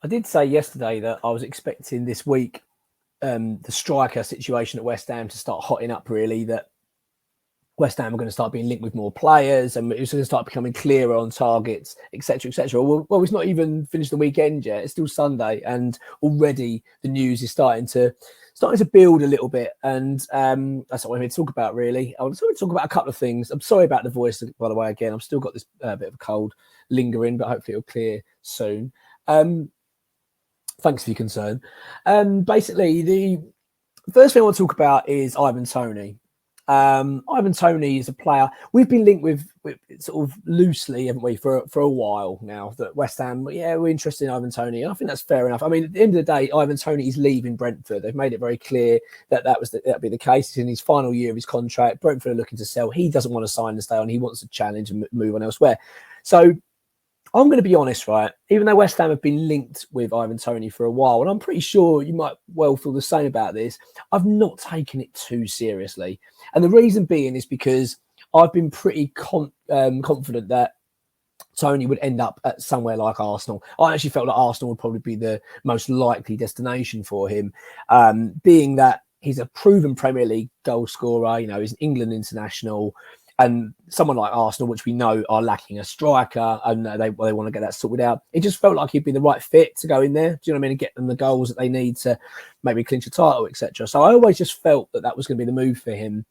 I did say yesterday that I was expecting this week the striker situation at West Ham to start hotting up, really, that West Ham are going to start being linked with more players and it's going to start becoming clearer on targets, etc., etc. Well, it's not even finished the weekend yet. It's still Sunday, and already the news is starting to build a little bit. And that's what I'm here to talk about, really. I want to talk about a couple of things. I'm sorry about the voice, by the way. Again, I've still got this bit of a cold lingering, but hopefully it'll clear soon. Thanks for your concern. Basically, the first thing I want to talk about is Ivan Toney. Ivan Toney is a player we've been linked with sort of loosely, haven't we, for a while now, that West Ham, we're interested in Ivan Toney. And I think that's fair enough. I mean, at the end of the day, Ivan Toney is leaving Brentford. They've made it very clear that that'd be the case. He's in his final year of his contract. Brentford are looking to sell. He doesn't want to sign and stay on. He wants to challenge and move on elsewhere. So I'm going to be honest, right? Even though West Ham have been linked with Ivan Toney for a while, and I'm pretty sure you might well feel the same about this, I've not taken it too seriously. And the reason being is because I've been pretty confident that Toney would end up at somewhere like Arsenal. I actually felt that Arsenal would probably be the most likely destination for him, being that he's a proven Premier League goal scorer. You know, he's an England international. And someone like Arsenal, which we know are lacking a striker, and they want to get that sorted out. It just felt like he'd be the right fit to go in there. Do you know what I mean? And get them the goals that they need to maybe clinch a title, etc. So I always just felt that was going to be the move for him.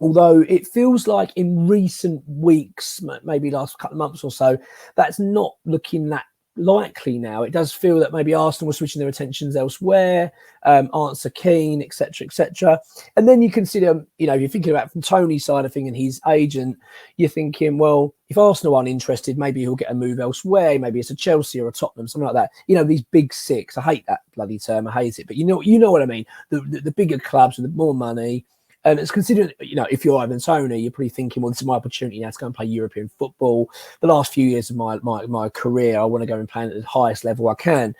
Although it feels like in recent weeks, maybe last couple of months or so, that's not looking that likely now. It does feel that maybe Arsenal were switching their attentions elsewhere, aren't so keen, etc., etc. And then you consider, you know, you're thinking about from Tony's side of thing and his agent, you're thinking, well, if Arsenal aren't interested, maybe he'll get a move elsewhere. Maybe it's a Chelsea or a Tottenham, something like that. You know, these big six. I hate that bloody term. I hate it, but you know what I mean. The bigger clubs with more money. And it's considering, you know, if you're Ivan Toney, you're probably thinking, well, this is my opportunity now to go and play European football. The last few years of my career, I want to go and play at the highest level I can.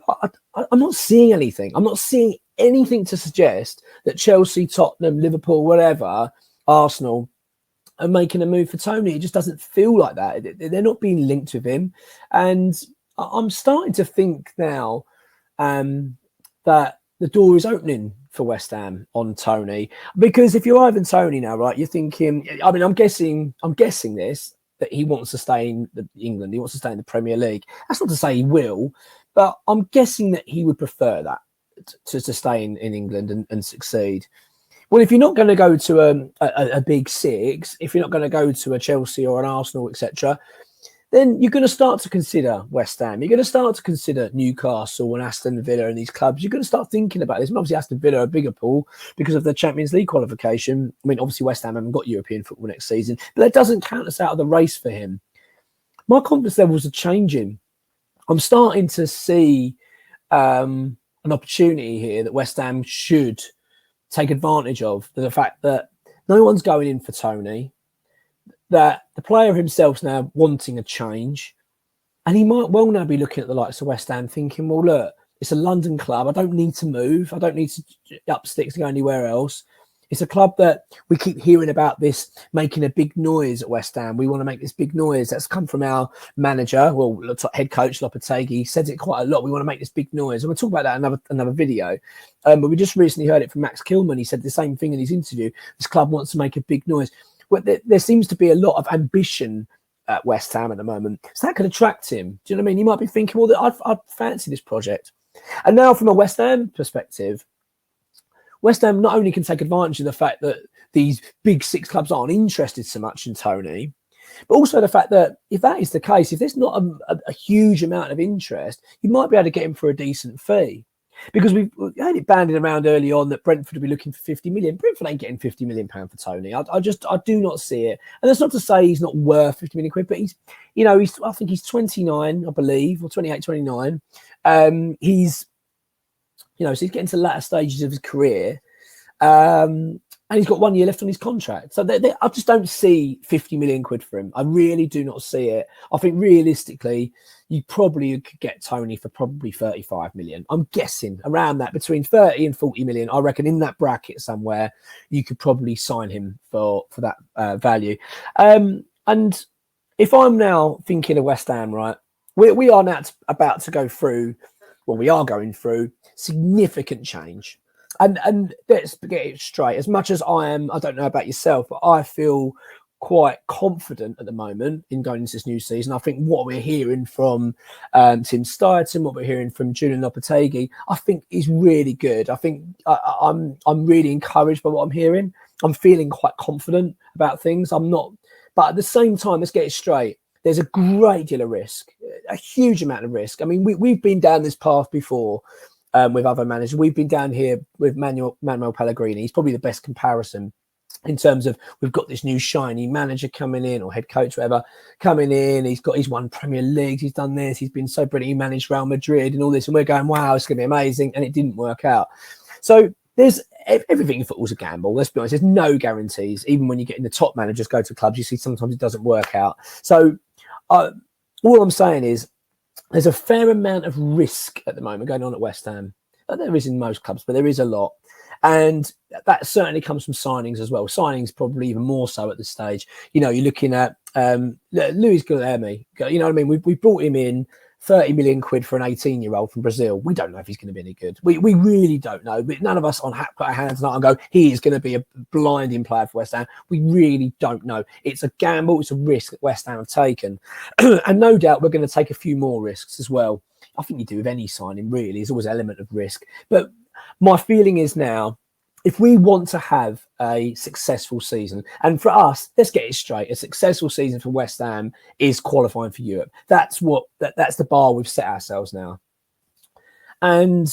But I'm not seeing anything. I'm not seeing anything to suggest that Chelsea, Tottenham, Liverpool, whatever, Arsenal are making a move for Toney. It just doesn't feel like that. They're not being linked with him. And I'm starting to think now that the door is opening for West Ham on Toney, because if you're Ivan Toney now, right, you're thinking, I mean, I'm guessing this, that he wants to stay in England. He wants to stay in the Premier League. That's not to say he will, but I'm guessing that he would prefer that to stay in England and succeed. Well, if you're not going to go to a big six, if you're not going to go to a Chelsea or an Arsenal, etc., then you're going to start to consider West Ham. You're going to start to consider Newcastle and Aston Villa and these clubs. You're going to start thinking about this. And obviously, Aston Villa are a bigger pool because of the Champions League qualification. I mean, obviously, West Ham haven't got European football next season, but that doesn't count us out of the race for him. My confidence levels are changing. I'm starting to see an opportunity here that West Ham should take advantage of, the fact that no one's going in for Toney, that the player himself's now wanting a change, and he might well now be looking at the likes of West Ham thinking, well, look, it's a London club. I don't need to move. I don't need to up sticks to go anywhere else. It's a club that we keep hearing about this making a big noise at West Ham. We want to make this big noise. That's come from our manager, well, head coach Lopetegui. He says it quite a lot. We want to make this big noise. And we'll talk about that in another video. But we just recently heard it from Max Kilman. He said the same thing in his interview. This club wants to make a big noise. Well, there seems to be a lot of ambition at West Ham at the moment. So that could attract him. Do you know what I mean? You might be thinking, well, I'd fancy this project. And now from a West Ham perspective, West Ham not only can take advantage of the fact that these big six clubs aren't interested so much in Toney, but also the fact that if that is the case, if there's not a huge amount of interest, you might be able to get him for a decent fee. Because we had it banded around early on that Brentford would be looking for 50 million. Brentford ain't getting 50 million pound for Toney. I do not see it. And that's not to say he's not worth 50 million quid, but I think he's 29, I believe, or 28, 29. So he's getting to the latter stages of his career. And he's got 1 year left on his contract. So I just don't see 50 million quid for him. I really do not see it. I think realistically, you probably could get Toney for probably 35 million. I'm guessing around that, between 30 and 40 million. I reckon in that bracket somewhere, you could probably sign him for that value. And if I'm now thinking of West Ham, right, we are now about to go through, well, we are going through significant change. And let's get it straight. As much as I don't know about yourself, but I feel quite confident at the moment in going into this new season. I think what we're hearing from Tim Steierton, what we're hearing from Julian Lopetegui, I think is really good. I think I'm really encouraged by what I'm hearing. I'm feeling quite confident about things. I'm not, but at the same time, let's get it straight. There's a great deal of risk, a huge amount of risk. I mean, we've been down this path before with other managers. We've been down here with Manuel Pellegrini. He's probably the best comparison in terms of we've got this new shiny manager coming in, or head coach, whatever, coming in. He's won Premier League. He's done this. He's been so brilliant. He managed Real Madrid and all this. And we're going, wow, it's going to be amazing. And it didn't work out. So there's everything in football's a gamble. Let's be honest. There's no guarantees. Even when you get in the top managers go to clubs, you see sometimes it doesn't work out. So all I'm saying is there's a fair amount of risk at the moment going on at West Ham. There is in most clubs, but there is a lot. And that certainly comes from signings as well. Signings probably even more so at this stage. You know, you're looking at Luis Guilherme. You know what I mean? We brought him in 30 million quid for an 18-year-old from Brazil. We don't know if he's going to be any good. We really don't know. But none of us put our hands tonight and go, he is going to be a blinding player for West Ham. We really don't know. It's a gamble. It's a risk that West Ham have taken. And no doubt we're going to take a few more risks as well. I think you do with any signing, really. There's always an element of risk. But my feeling is now, if we want to have a successful season, and for us, let's get it straight, a successful season for West Ham is qualifying for Europe. That's the bar we've set ourselves now. And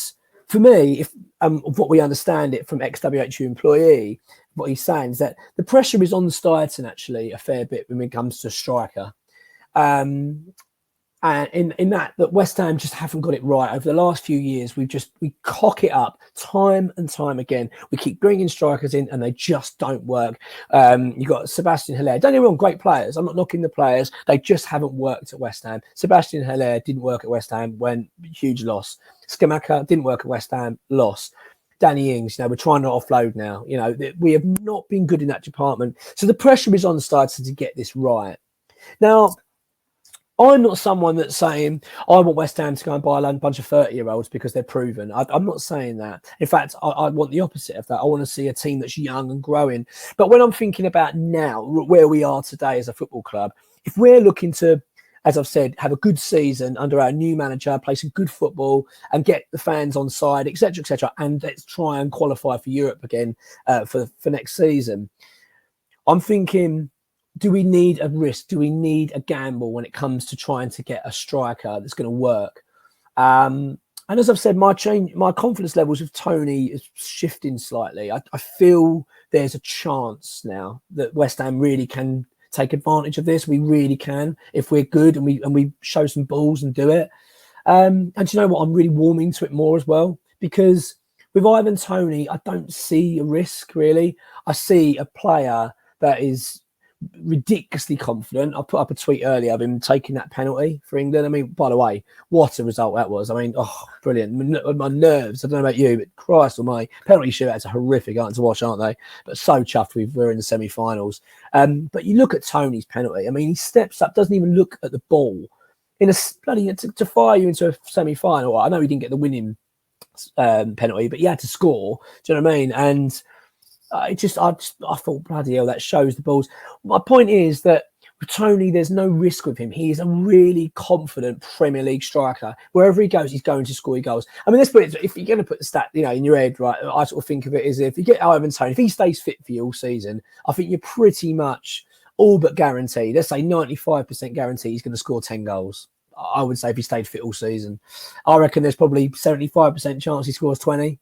for me, if what we understand it from ex-WHU employee, what he's saying is that the pressure is on Steierton actually a fair bit when it comes to striker. And in that West Ham just haven't got it right over the last few years. We cock it up time and time again. We keep bringing strikers in and they just don't work. You got Sebastian Haller. Don't get me wrong, great players. I'm not knocking the players. They just haven't worked at West Ham. Sebastian Haller didn't work at West Ham, went huge loss. Skamaka didn't work at West Ham, loss. Danny Ings, we're trying to offload now. We have not been good in that department. So the pressure is on Steierton to get this right. Now, I'm not someone that's saying, I want West Ham to go and buy a bunch of 30-year-olds because they're proven. I'm not saying that. In fact, I want the opposite of that. I want to see a team that's young and growing. But when I'm thinking about now, where we are today as a football club, if we're looking to, as I've said, have a good season under our new manager, play some good football and get the fans on side, etc., and let's try and qualify for Europe again for next season, I'm thinking, do we need a risk? Do we need a gamble when it comes to trying to get a striker that's going to work? And as I've said, my confidence levels with Toney is shifting slightly. I feel there's a chance now that West Ham really can take advantage of this. We really can if we're good and we show some balls and do it. And do you know what? I'm really warming to it more as well, because with Ivan Toney, I don't see a risk really. I see a player that is ridiculously confident. I put up a tweet earlier of him taking that penalty for England. I mean, by the way, what a result that was. I mean, brilliant. My nerves, I don't know about you, but Christ almighty, penalty shootouts are horrific, aren't to watch, aren't they? But so chuffed we're in the semi-finals. But you look at Toney's penalty. I mean, he steps up, doesn't even look at the ball. In a bloody to fire you into a semi-final. I know he didn't get the winning penalty, but he had to score. Do you know what I mean? And I thought, bloody hell, that shows the balls. My point is that with Toney, there's no risk with him. He is a really confident Premier League striker. Wherever he goes, he's going to score goals. I mean, let's put it, if you're going to put the stat, in your head, right, I sort of think of it as if you get Ivan Toney, if he stays fit for you all season, I think you're pretty much all but guaranteed. Let's say 95% guarantee he's going to score 10 goals. I would say if he stayed fit all season. I reckon there's probably 75% chance he scores 20.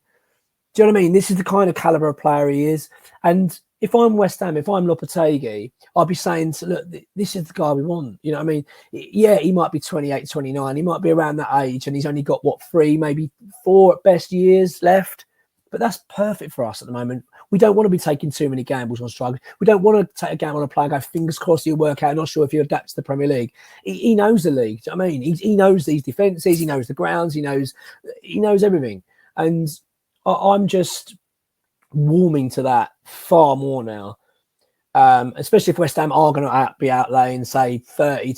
Do you know what I mean? This is the kind of calibre of player he is. And if I'm West Ham, if I'm Lopetegui, I'd be saying, look, this is the guy we want. You know what I mean? Yeah, he might be 28, 29. He might be around that age and he's only got, 3, maybe 4 at best years left. But that's perfect for us at the moment. We don't want to be taking too many gambles on strikers. We don't want to take a gamble on a player and go, fingers crossed he'll work out. Not sure if he'll adapt to the Premier League. He knows the league. Do you know what I mean? He knows these defences. He knows the grounds. He knows everything. And I'm just warming to that far more now, especially if West Ham are going to be outlaying, say, 30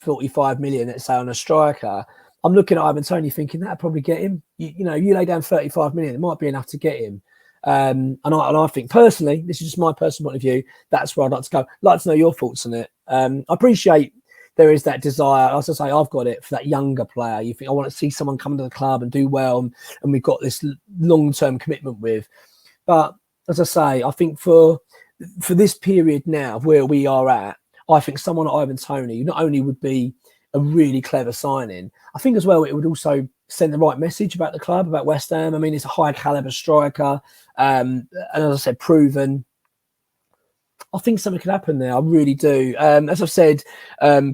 45 million, let's say, on a striker, I'm looking at Ivan Toney thinking that'd probably get him. You know, you lay down 35 million, it might be enough to get him. And I think personally, this is just my personal point of view, that's where I'd like to go. I'd like to know your thoughts on it. I appreciate there is that desire. As I say, I've got it for that younger player. You think I want to see someone come to the club and do well, and we've got this long-term commitment with. But as I say, I think for this period now where we are at, I think someone like Ivan Toney not only would be a really clever signing, I think as well it would also send the right message about the club, about West Ham. I mean, it's a high caliber striker, and as I said, proven. I think something could happen there. I really do. As I've said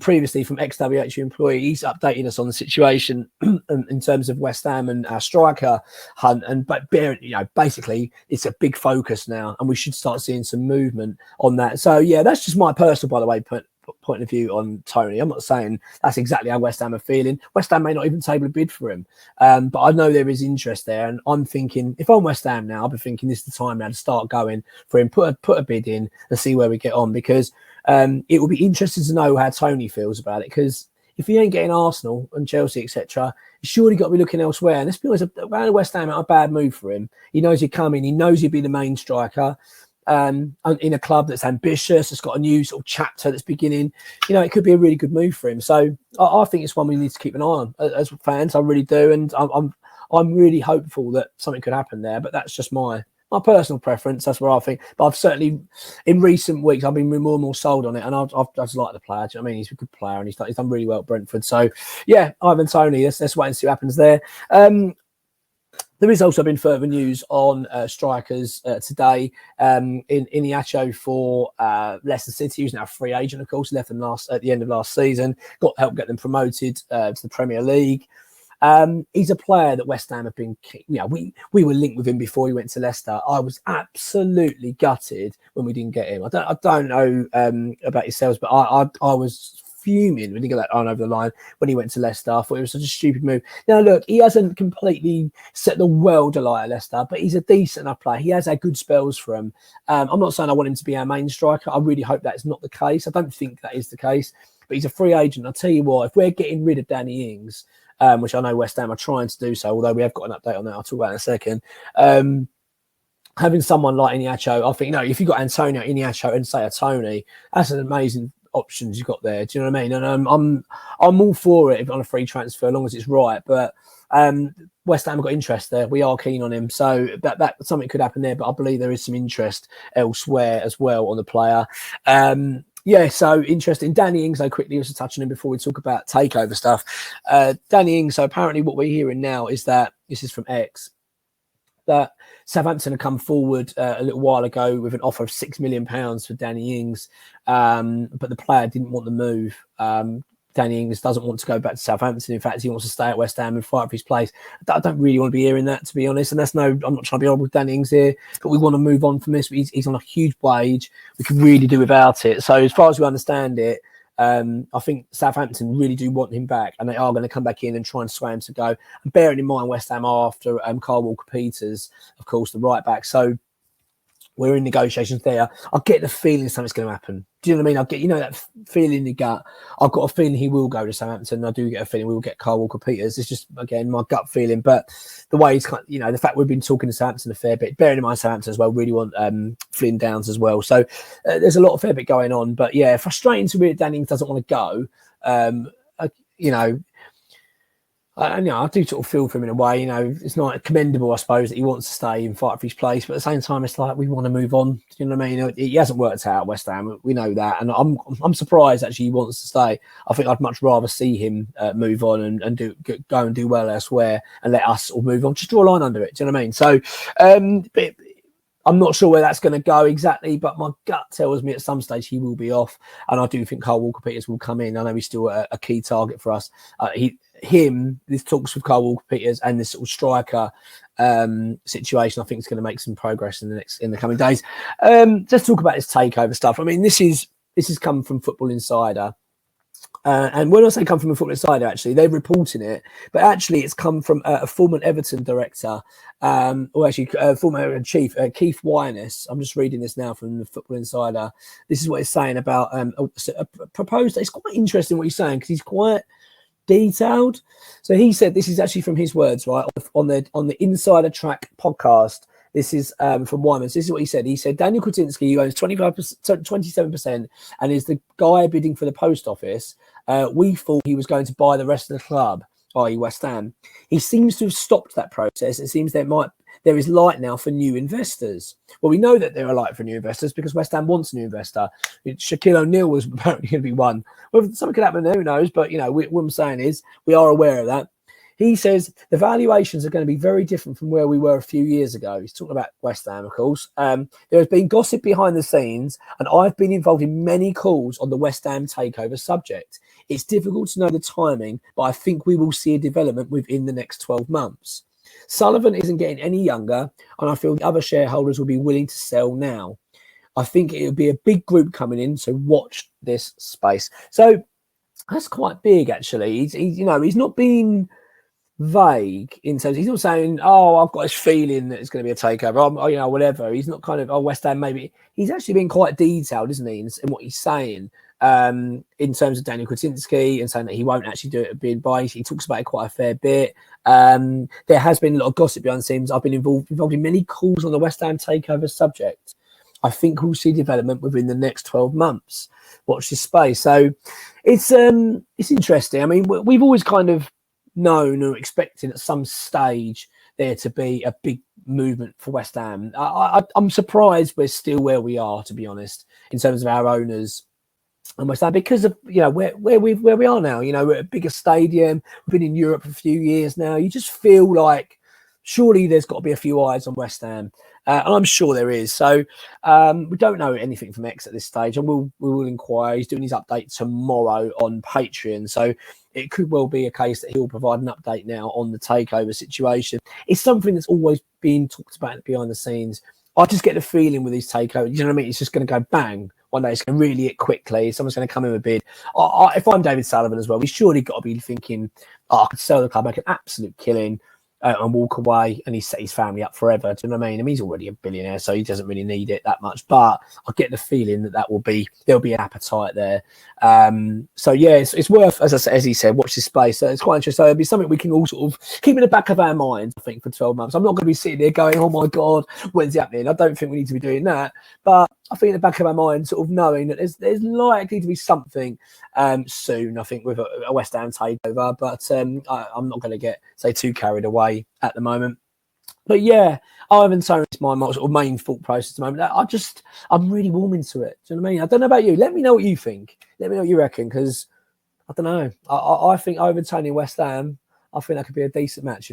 previously, from XWH employee, he's updated us on the situation in terms of West Ham and our striker hunt. But basically, it's a big focus now, and we should start seeing some movement on that. So yeah, that's just my personal, by the way, point of view on Toney. I'm not saying that's exactly how West Ham are feeling. West Ham may not even table a bid for him, but I know there is interest there, and I'm thinking if I'm West Ham now, I'll be thinking this is the time now to start going for him, put a bid in and see where we get on, because it will be interesting to know how Toney feels about it, because if he ain't getting Arsenal and Chelsea, etc., he's surely got to be looking elsewhere. And let's be honest, around West Ham, not a bad move for him. He knows he'd come in, he knows he'd be the main striker. In a club that's ambitious, it's got a new sort of chapter that's beginning. You know, it could be a really good move for him. So I think it's one we need to keep an eye on as fans. I really do, and I'm really hopeful that something could happen there. But that's just my personal preference. That's what I think. But I've certainly, in recent weeks, I've been more and more sold on it, and I just like the player. Do you know what I mean? He's a good player, and he's done really well at Brentford. So yeah, Ivan Toney. Let's wait and see what happens there. There has also been further news on strikers today. Iniacho for Leicester City, who's now a free agent, of course, left them at the end of last season, got help get them promoted to the Premier League. He's a player that West Ham have been, we were linked with him before he went to Leicester. I was absolutely gutted when we didn't get him. I don't know about yourselves, but I was fuming when he got that on over the line when he went to Leicester. I thought it was such a stupid move. Now, look, he hasn't completely set the world alight at Leicester, but he's a decent enough player. He has had good spells for him. I'm not saying I want him to be our main striker. I really hope that is not the case. I don't think that is the case, but he's a free agent. I'll tell you what, if we're getting rid of Danny Ings, which I know West Ham are trying to do so, although we have got an update on that I'll talk about in a second, having someone like Iniacho, I think, if you've got Antonio, Iniacho and say a Toney, that's an amazing options you've got there. Do you know what I mean? And I'm all for it on a free transfer as long as it's right. But West Ham have got interest there. We are keen on him, so that something could happen there. But I believe there is some interest elsewhere as well on the player. So interesting. Danny Ings, though, quickly, was touching him before we talk about takeover stuff. Danny Ings. So apparently, what we're hearing now is that this is from X, that Southampton had come forward a little while ago with an offer of £6 million for Danny Ings, but the player didn't want the move. Danny Ings doesn't want to go back to Southampton. In fact, he wants to stay at West Ham and fight for his place. I don't really want to be hearing that, to be honest. And I'm not trying to be horrible with Danny Ings here, but we want to move on from this. He's on a huge wage. We could really do without it. So as far as we understand it, I think Southampton really do want him back, and they are going to come back in and try and sway him to go. And bearing in mind, West Ham are after Kyle Walker-Peters, of course, the right back. So we're in negotiations there. I get the feeling something's going to happen. Do you know what I mean? I get, that feeling in the gut. I've got a feeling he will go to Southampton. I do get a feeling we will get Kyle Walker-Peters. It's just, again, my gut feeling. But the way he's kind of, the fact we've been talking to Southampton a fair bit, bearing in mind Southampton as well, really want Flynn Downs as well. So there's a fair bit going on. But yeah, frustrating to me that Danny doesn't want to go. I do sort of feel for him in a way. It's not commendable, I suppose, that he wants to stay and fight for his place. But at the same time, it's like we want to move on. Do you know what I mean? He hasn't worked out at West Ham. We know that, and I'm surprised actually he wants to stay. I think I'd much rather see him move on and go and do well elsewhere, and let us all move on. Just draw a line under it. Do you know what I mean? So, I'm not sure where that's going to go exactly, but my gut tells me at some stage he will be off, and I do think Kyle Walker-Peters will come in. I know he's still a key target for us. This talks with Kyle Walker-Peters and this sort of striker situation, I think is going to make some progress in the coming days. Let's talk about this takeover stuff. I mean, this has come from Football Insider. And when I say come from a Football Insider, actually, they're reporting it, but actually it's come from a former Everton director, or actually former chief, Keith Wyness. I'm just reading this now from the Football Insider. This is what he's saying about a proposed. It's quite interesting what he's saying because he's quite detailed. So he said, this is actually from his words, right, on the Insider Track podcast. This is from Wyman. So this is what he said. He said Daniel Kretinsky, who owns 27%, and is the guy bidding for the post office. We thought he was going to buy the rest of the club, i.e. West Ham. He seems to have stopped that process. It seems there is light now for new investors. Well, we know that there are light for new investors because West Ham wants a new investor. Shaquille O'Neal was apparently going to be one. Well, something could happen there, who knows? But, what I'm saying is we are aware of that. He says the valuations are going to be very different from where we were a few years ago. He's talking about West Ham, of course. There has been gossip behind the scenes, and I've been involved in many calls on the West Ham takeover subject. It's difficult to know the timing, but I think we will see a development within the next 12 months. Sullivan isn't getting any younger, and I feel the other shareholders will be willing to sell now. I think it will be a big group coming in, so watch this space. So that's quite big, actually. He's not being vague in terms. He's not saying, I've got this feeling that it's going to be a takeover, whatever. He's not kind of, West Ham maybe. He's actually been quite detailed, isn't he, in what he's saying in terms of Daniel Kretinsky, and saying that he won't actually do it at being biased. He talks about it quite a fair bit. There has been a lot of gossip behind the scenes. I've been involved in many calls on the West Ham takeover subject. I think we'll see development within the next 12 months. Watch this space. So it's interesting. I mean, we've always kind of known or expecting at some stage there to be a big movement for West Ham. I'm surprised we're still where we are, to be honest, in terms of our owners and West Ham, because of where we are now. We're at a bigger stadium. We've been in Europe for a few years now. You just feel like surely there's got to be a few eyes on West Ham. And I'm sure there is. So we don't know anything from X at this stage, and we will inquire. He's doing his update tomorrow on Patreon. So it could well be a case that he'll provide an update now on the takeover situation. It's something that's always been talked about behind the scenes. I just get the feeling with these takeovers, you know what I mean? It's just going to go bang. One day it's going to really hit quickly. Someone's going to come in with a bid. If I'm David Sullivan as well, we surely got to be thinking, I could sell the club, make an absolute killing, and walk away, and he set his family up forever. Do you know what I mean? He's already a billionaire, so he doesn't really need it that much. But I get the feeling there'll be an appetite there. So yeah, it's worth, as he said, watch this space. So it's quite interesting. So it'll be something we can all sort of keep in the back of our minds, I think, for 12 months. I'm not going to be sitting there going, oh my God, when's it happening? I don't think we need to be doing that. But I think in the back of our mind, sort of knowing that there's likely to be something soon, I think, with a West Ham takeover. But I'm not going to get, too carried away at the moment. But yeah, Ivan Toney is my sort of main thought process at the moment. I'm really warming to it. Do you know what I mean? I don't know about you. Let me know what you think. Let me know what you reckon, because I don't know. I think Ivan Toney, West Ham, I think that could be a decent match,